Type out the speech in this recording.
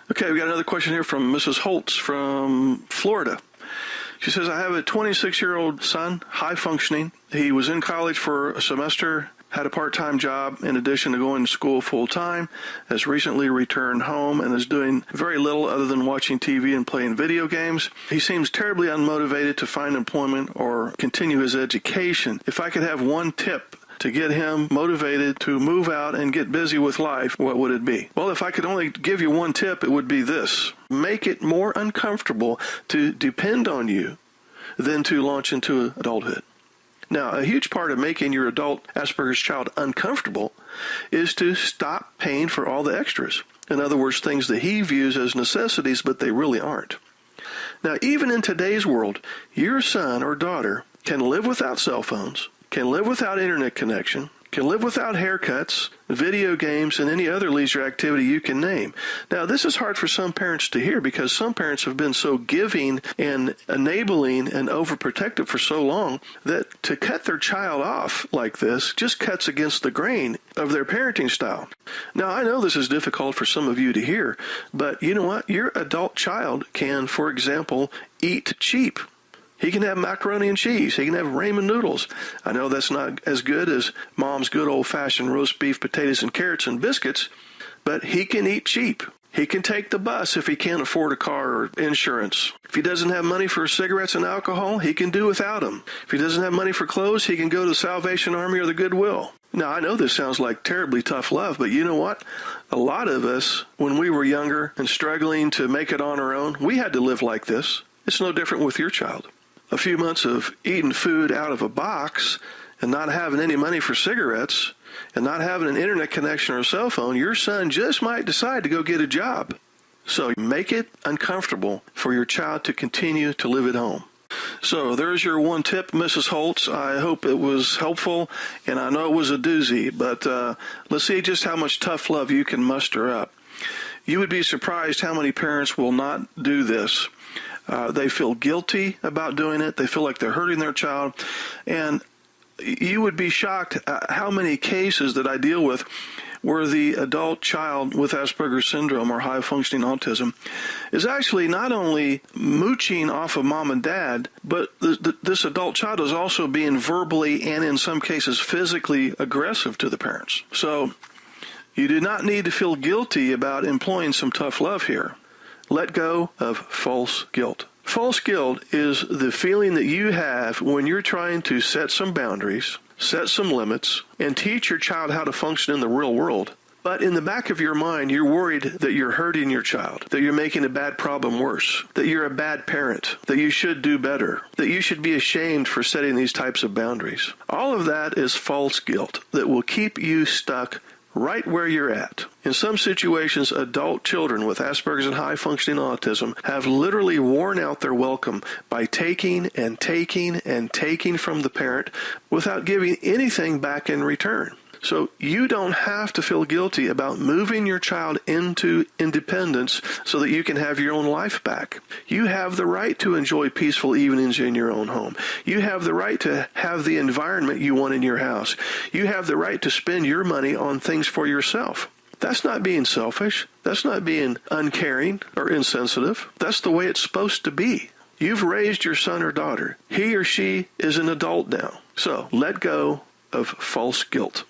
Okay, we got another question here from Mrs. Holtz from Florida. She says, I have a 26-year-old son, high functioning. He was in college for a semester, had a part-time job in addition to going to school full-time, has recently returned home and is doing very little other than watching TV and playing video games. He seems terribly unmotivated to find employment or continue his education. If I could have one tip to get him motivated to move out and get busy with life, what would it be? Well, if I could only give you one tip, it would be this. Make it more uncomfortable to depend on you than to launch into adulthood. Now, a huge part of making your adult Asperger's child uncomfortable is to stop paying for all the extras. In other words, things that he views as necessities, but they really aren't. Now, even in today's world, your son or daughter can live without cell phones, can live without internet connection, can live without haircuts, video games, and any other leisure activity you can name. Now, this is hard for some parents to hear because some parents have been so giving and enabling and overprotective for so long that to cut their child off like this just cuts against the grain of their parenting style. Now, I know this is difficult for some of you to hear, but you know what? Your adult child can, for example, eat cheap. He can have macaroni and cheese. He can have ramen noodles. I know that's not as good as mom's good old-fashioned roast beef, potatoes, and carrots and biscuits, but he can eat cheap. He can take the bus if he can't afford a car or insurance. If he doesn't have money for cigarettes and alcohol, he can do without them. If he doesn't have money for clothes, he can go to the Salvation Army or the Goodwill. Now, I know this sounds like terribly tough love, but you know what? A lot of us, when we were younger and struggling to make it on our own, we had to live like this. It's no different with your child. A few months of eating food out of a box and not having any money for cigarettes and not having an internet connection or a cell phone, your son just might decide to go get a job. So make it uncomfortable for your child to continue to live at home. So there's your one tip, Mrs. Holtz. I hope it was helpful, and I know it was a doozy, but let's see just how much tough love you can muster up. You would be surprised how many parents will not do this. They feel guilty about doing it. They feel like they're hurting their child. And you would be shocked at how many cases that I deal with where the adult child with Asperger's syndrome or high-functioning autism is actually not only mooching off of mom and dad, but this adult child is also being verbally and in some cases physically aggressive to the parents. So you do not need to feel guilty about employing some tough love here. Let go of false guilt. False guilt is the feeling that you have when you're trying to set some boundaries, set some limits, and teach your child how to function in the real world. But in the back of your mind, you're worried that you're hurting your child, that you're making a bad problem worse, that you're a bad parent, that you should do better, that you should be ashamed for setting these types of boundaries. All of that is false guilt that will keep you stuck right where you're at. In some situations, adult children with Asperger's and high-functioning autism have literally worn out their welcome by taking and taking and taking from the parent without giving anything back in return. So you don't have to feel guilty about moving your child into independence so that you can have your own life back. You have the right to enjoy peaceful evenings in your own home. You have the right to have the environment you want in your house. You have the right to spend your money on things for yourself. That's not being selfish. That's not being uncaring or insensitive. That's the way it's supposed to be. You've raised your son or daughter. He or she is an adult now. So let go of false guilt.